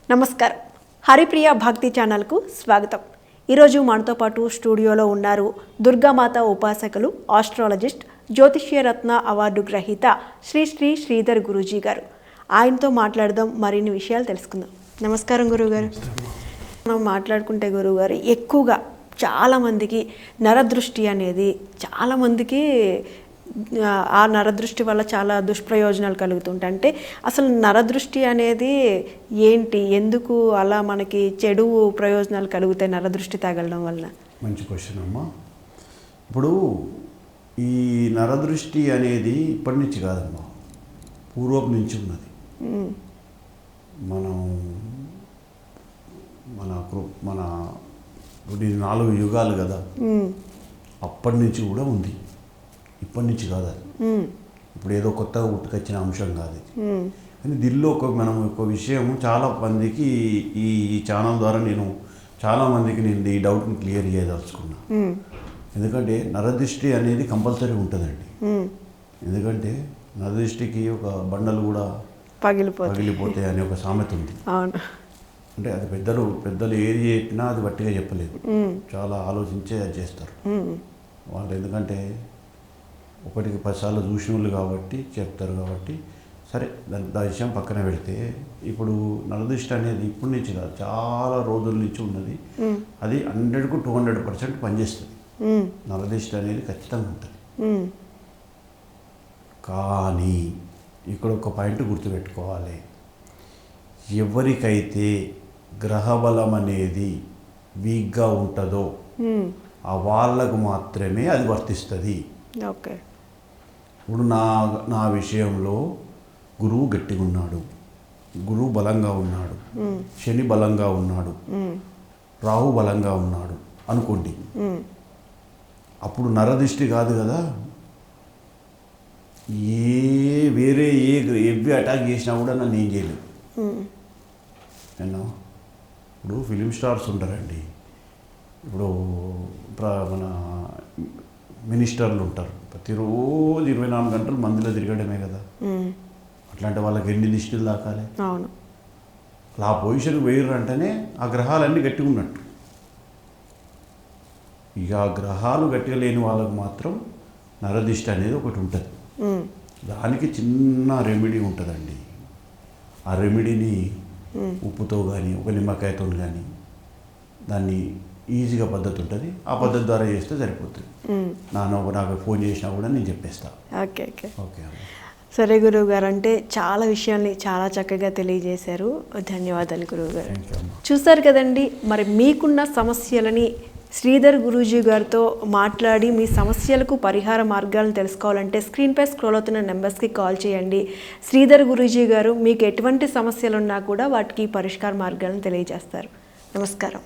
నమస్కారం. హరిప్రియ భక్తి ఛానల్కు స్వాగతం. ఈరోజు మనతో పాటు స్టూడియోలో ఉన్నారు దుర్గామాత ఉపాసకులు, ఆస్ట్రాలజిస్ట్, జ్యోతిష్యరత్న అవార్డు గ్రహీత శ్రీ శ్రీధర్ గురూజీ గారు. ఆయనతో మాట్లాడదాం, మరిన్ని విషయాలు తెలుసుకుందాం. నమస్కారం గురువుగారు. మనం మాట్లాడుకుంటే గురువుగారు, ఎక్కువగా చాలామందికి నరదృష్టి అనేది చాలామందికి ఆ నరదృష్టి వల్ల చాలా దుష్ప్రయోజనాలు కలుగుతుంటాయి. అంటే అసలు నరదృష్టి అనేది ఏంటి, ఎందుకు అలా మనకి చెడు ప్రయోజనాలు కలుగుతాయి నరదృష్టి తగలడం వల్ల? మంచి క్వశ్చన్ అమ్మా. ఇప్పుడు ఈ నరదృష్టి అనేది ఇప్పటి నుంచి కాదమ్మా, పూర్వపు నుంచి ఉన్నది. మనం మన ఇప్పుడు 4 యుగాలు కదా, అప్పటి నుంచి కూడా ఉంది. ఇప్పటి నుంచి కాదు అది, ఇప్పుడు ఏదో కొత్తగా పుట్టుకొచ్చిన అంశం కాదు. కానీ దీనిలో మనం ఒక విషయం చాలా మందికి ఈ ఛానల్ ద్వారా నేను ఈ డౌట్ని క్లియర్ చేయదలుచుకున్నా. ఎందుకంటే నరదృష్టి అనేది కంపల్సరీ ఉంటుందండి. ఎందుకంటే నరదృష్టికి ఒక బండలు కూడా పగిలిపోతాయి అనే ఒక సామెత ఉంది. అంటే అది పెద్దలు ఏది చెప్పినా అది వట్టిగా చెప్పలేదు, చాలా ఆలోచించే అది చేస్తారు వాళ్ళు. ఎందుకంటే ఒకటికి 10 సార్లు చూసిన వాళ్ళు కాబట్టి చెప్తారు. కాబట్టి సరే, దాని విషయం పక్కన పెడితే, ఇప్పుడు నరదృష్టి అనేది ఇప్పటి నుంచి కాదు, చాలా రోజుల నుంచి ఉన్నది. అది 100కు 200% పనిచేస్తుంది. నరదృష్టి అనేది ఖచ్చితంగా ఉంటుంది. కానీ ఇక్కడ ఒక పాయింట్ గుర్తుపెట్టుకోవాలి. ఎవరికైతే గ్రహబలం అనేది వీక్గా ఉంటుందో ఆ వాళ్ళకు మాత్రమే అది వర్తిస్తుంది. ఓకే. ఇప్పుడు నా విషయంలో గురువు గట్టిగా ఉన్నాడు, గురువు బలంగా ఉన్నాడు, శని బలంగా ఉన్నాడు, రాహు బలంగా ఉన్నాడు అనుకోండి. అప్పుడు నరదృష్టి కాదు కదా, వేరే ఎవ్వి అటాక్ చేసినా కూడా నన్ను ఏం చేయలేదు. ఇప్పుడు ఫిలిం స్టార్స్ ఉంటారండి, ఇప్పుడు మన మినిస్టర్లు ఉంటారు, ప్రతిరోజు 24 గంటలు మందిలో తిరగడమే కదా. అట్లాంటి వాళ్ళకి ఎన్ని దిష్టిలు దాకాలి? అవును. ఆ పొజిషన్ వేయరంటేనే ఆ గ్రహాలన్నీ గట్టిగా ఉన్నట్టు. ఇక ఆ గ్రహాలు గట్టిగా లేని వాళ్ళకు మాత్రం నరదిష్టి అనేది ఒకటి ఉంటుంది. దానికి చిన్న రెమెడీ ఉంటుందండి. ఆ రెమెడీని ఉప్పుతో కానీ ఒక నిమ్మకాయతో కానీ దాన్ని ఈజీగా పద్ధతి ఉంటుంది, ఆ పద్ధతి ద్వారా చేస్తే సరిపోతుంది. నాకు ఫోన్ చేసినా కూడా నేను చెప్పేస్తా. ఓకే. సరే గురువు గారు, అంటే చాలా విషయాల్ని చాలా చక్కగా తెలియజేశారు. ధన్యవాదాలు గురువు గారు. చూసారు కదండి, మరి మీకున్న సమస్యలని శ్రీధర్ గురూజీ గారితో మాట్లాడి మీ సమస్యలకు పరిహార మార్గాలను తెలుసుకోవాలంటే స్క్రీన్పై స్క్రోల్ అవుతున్న నెంబర్స్కి కాల్ చేయండి. శ్రీధర్ గురూజీ గారు మీకు ఎటువంటి సమస్యలు ఉన్నా కూడా వాటికి పరిష్కార మార్గాలను తెలియజేస్తారు. నమస్కారం.